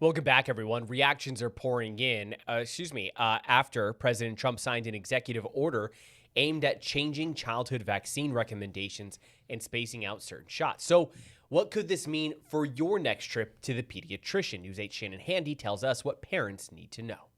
Welcome back, everyone. Reactions are pouring in, after President Trump signed an executive order aimed at changing childhood vaccine recommendations and spacing out certain shots. So what could this mean for your next trip to the pediatrician? News 8's Shannon Handy tells us what parents need to know.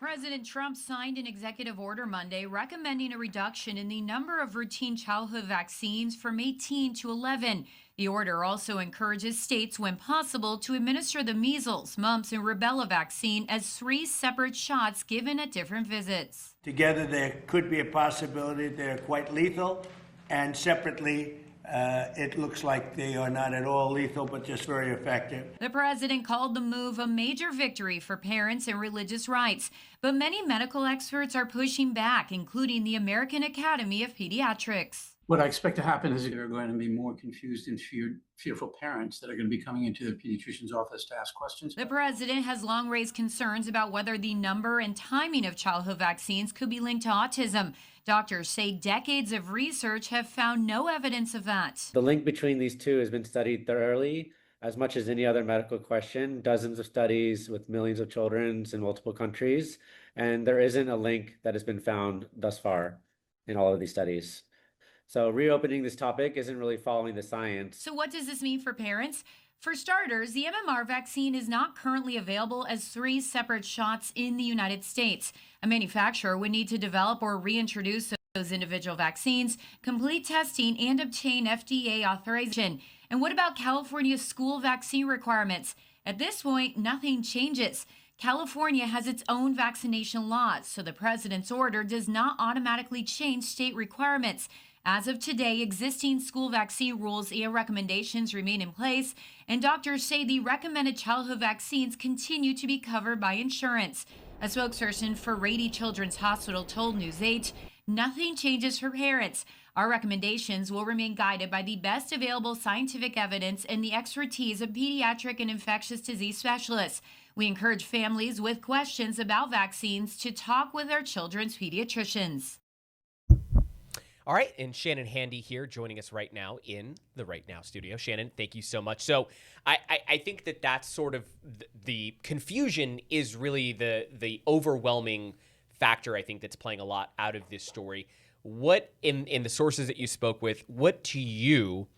President Trump signed an executive order Monday recommending a reduction in the number of routine childhood vaccines from 18 to 11. The order also encourages states, when possible, to administer the measles, mumps, and rubella vaccine as 3 separate shots given at different visits. Together, there could be a possibility they're quite lethal, and separately, it looks like they are not at all lethal, but just very effective. The president called the move a major victory for parents and religious rights, but many medical experts are pushing back, including the American Academy of Pediatrics. What I expect to happen is there are going to be more confused and fearful parents that are going to be coming into the pediatrician's office to ask questions. The president has long raised concerns about whether the number and timing of childhood vaccines could be linked to autism. Doctors say decades of research have found no evidence of that. The link between these two has been studied thoroughly, as much as any other medical question, dozens of studies with millions of children in multiple countries, and there isn't a link that has been found thus far in all of these studies. So reopening this topic isn't really following the science. So what does this mean for parents? For starters, the MMR vaccine is not currently available as 3 separate shots in the United States. A manufacturer would need to develop or reintroduce those individual vaccines, complete testing, and obtain FDA authorization. And what about California's school vaccine requirements? At this point, nothing changes. California has its own vaccination laws, so the president's order does not automatically change state requirements. As of today, existing school vaccine rules and recommendations remain in place, and doctors say the recommended childhood vaccines continue to be covered by insurance. A spokesperson for Rady Children's Hospital told News 8, "Nothing changes for parents. Our recommendations will remain guided by the best available scientific evidence and the expertise of pediatric and infectious disease specialists. We encourage families with questions about vaccines to talk with their children's pediatricians." All right, and Shannon Handy here joining us right now in the Right Now studio. Shannon, thank you so much. So I think that's sort of the confusion is really the overwhelming factor, I think, that's playing a lot out of this story. What, in the sources that you spoke with, what to you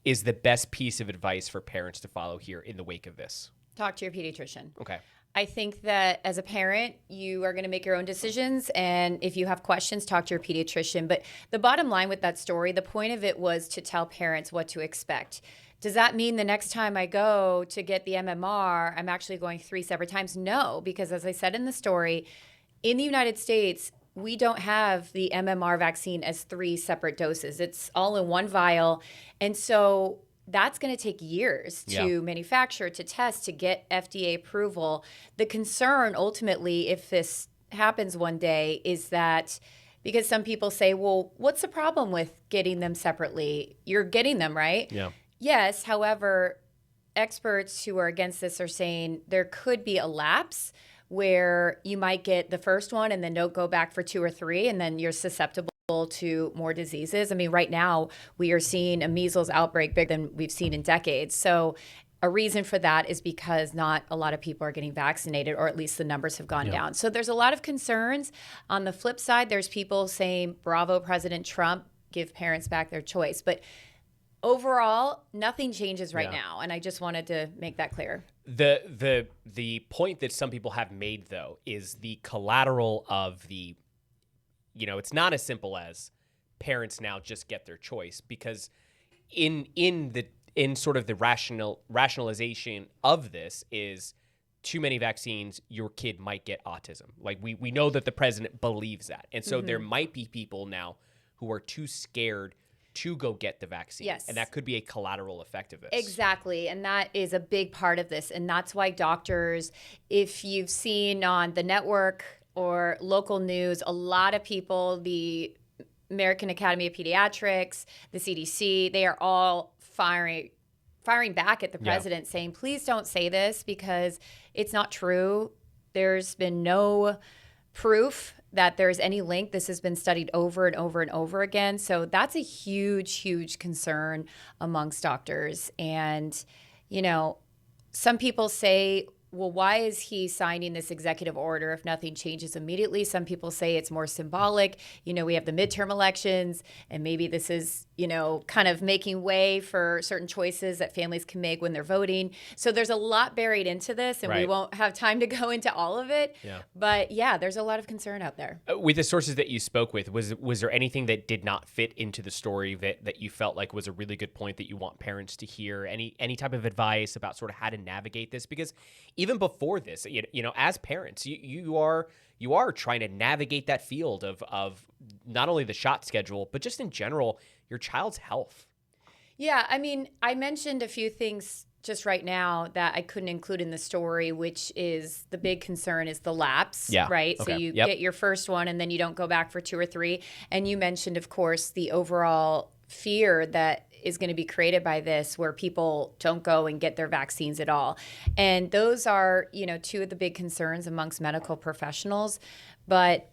is the best piece of advice for parents to follow here in the wake of this? Talk to your pediatrician. Okay. I think that as a parent, you are going to make your own decisions. And if you have questions, talk to your pediatrician. But the bottom line with that story, the point of it was to tell parents what to expect. Does that mean the next time I go to get the MMR, I'm actually going 3 separate times? No, because as I said in the story, in the United States, we don't have the MMR vaccine as 3 separate doses. It's all in one vial. And so that's going to take years to manufacture, to test, to get FDA approval. The concern ultimately, if this happens one day, is that because some people say, well, what's the problem with getting them separately? You're getting them, right? Yeah. Yes. However, experts who are against this are saying there could be a lapse where you might get the first one and then don't go back for 2 or 3, and then you're susceptible to more diseases. I mean, right now we are seeing a measles outbreak bigger than we've seen in decades. So a reason for that is because not a lot of people are getting vaccinated, or at least the numbers have gone down. So there's a lot of concerns. On the flip side, there's people saying, bravo, President Trump, give parents back their choice. But overall, nothing changes right now. And I just wanted to make that clear. The point that some people have made, though, is the collateral of the, it's not as simple as parents now just get their choice, because in sort of the rationalization of this is too many vaccines, your kid might get autism. Like we know that the president believes that. And so there might be people now who are too scared to go get the vaccine. Yes. And that could be a collateral effect of this. Exactly. And that is a big part of this. And that's why doctors, if you've seen on the network or local news, a lot of people, the American Academy of Pediatrics, the CDC, they are all firing back at the president saying, please don't say this because it's not true. There's been no proof that there's any link. This has been studied over and over and over again. So that's a huge, huge concern amongst doctors. And, some people say, well, why is he signing this executive order if nothing changes immediately? Some people say it's more symbolic. We have the midterm elections, and maybe this is, kind of making way for certain choices that families can make when they're voting. So there's a lot buried into this, and we Right. won't have time to go into all of it. Yeah. But yeah, there's a lot of concern out there. With the sources that you spoke with, was there anything that did not fit into the story that you felt like was a really good point that you want parents to hear? Any type of advice about sort of how to navigate this? Because even before this, as parents, you are trying to navigate that field of not only the shot schedule, but just in general, your child's health. Yeah, I mean, I mentioned a few things just right now that I couldn't include in the story, which is the big concern is the lapse, Yeah. right? Okay. So you Yep. get your first one and then you don't go back for 2 or 3. And you mentioned, of course, the overall fear that is going to be created by this, where people don't go and get their vaccines at all. And those are, 2 of the big concerns amongst medical professionals. But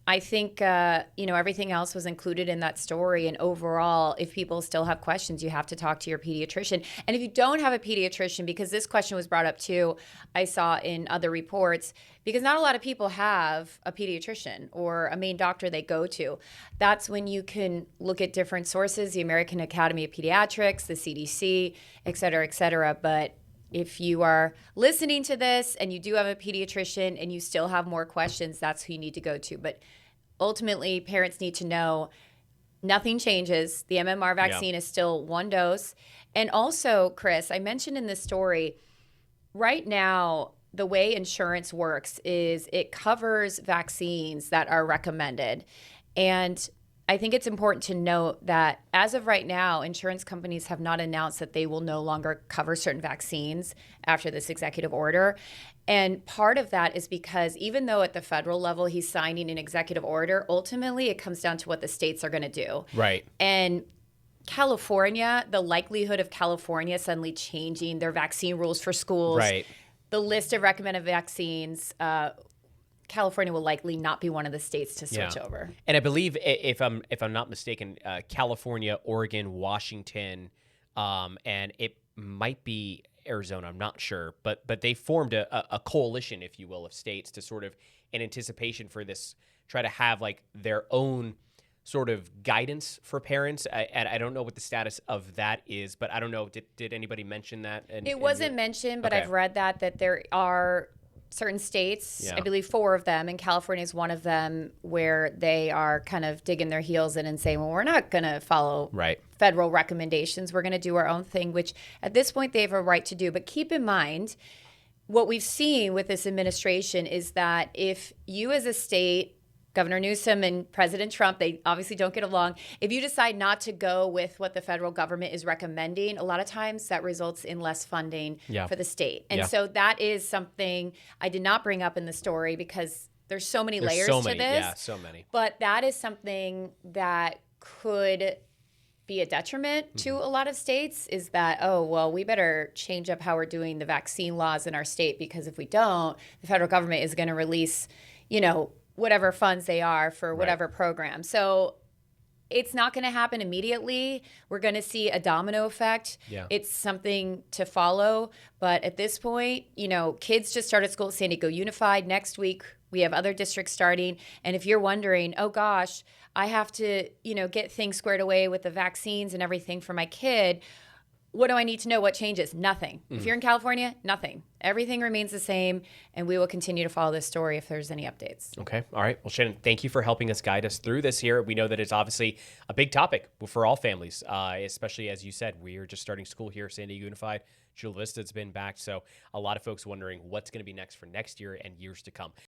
I think, everything else was included in that story. And overall, if people still have questions, you have to talk to your pediatrician. And if you don't have a pediatrician, because this question was brought up too, I saw in other reports, because not a lot of people have a pediatrician or a main doctor they go to. That's when you can look at different sources, the American Academy of Pediatrics, the CDC, et cetera, et cetera. But if you are listening to this and you do have a pediatrician and you still have more questions, that's who you need to go to. But ultimately, parents need to know nothing changes. The MMR vaccine is still 1 dose. And also, Chris, I mentioned in this story, right now, the way insurance works is it covers vaccines that are recommended. And I think it's important to note that as of right now, insurance companies have not announced that they will no longer cover certain vaccines after this executive order. And part of that is because even though at the federal level he's signing an executive order, ultimately it comes down to what the states are going to do. Right. And California, the likelihood of California suddenly changing their vaccine rules for schools, Right. the list of recommended vaccines, California will likely not be one of the states to switch over. And I believe, if I'm not mistaken, California, Oregon, Washington, and it might be Arizona. I'm not sure, but they formed a coalition, if you will, of states to sort of, in anticipation for this, try to have like their own sort of guidance for parents. I don't know what the status of that is, but I don't know. Did anybody mention that? It wasn't mentioned, but Okay. I've read that there are certain states, Yeah. I believe 4 of them, and California is one of them, where they are kind of digging their heels in and saying, well, we're not going to follow Right. federal recommendations. We're going to do our own thing, which at this point they have a right to do. But keep in mind, what we've seen with this administration is that if you as a state, Governor Newsom and President Trump, they obviously don't get along. If you decide not to go with what the federal government is recommending, a lot of times that results in less funding for the state. And so that is something I did not bring up in the story because there's so many layers to this. Yeah, so many. But that is something that could be a detriment to a lot of states, is that, oh, well, we better change up how we're doing the vaccine laws in our state, because if we don't, the federal government is going to release, whatever funds they are for whatever program. So it's not going to happen immediately. We're going to see a domino effect. Yeah. It's something to follow. But at this point, kids just started school at San Diego Unified. Next week, we have other districts starting. And if you're wondering, oh gosh, I have to, get things squared away with the vaccines and everything for my kid, what do I need to know? What changes? Nothing. If you're in California, nothing. Everything remains the same, and we will continue to follow this story if there's any updates. Okay. All right. Well, Shannon, thank you for helping us guide us through this here. We know that it's obviously a big topic for all families, especially as you said, we are just starting school here, San Diego Unified. Chula Vista's been back. So a lot of folks wondering what's going to be next for next year and years to come.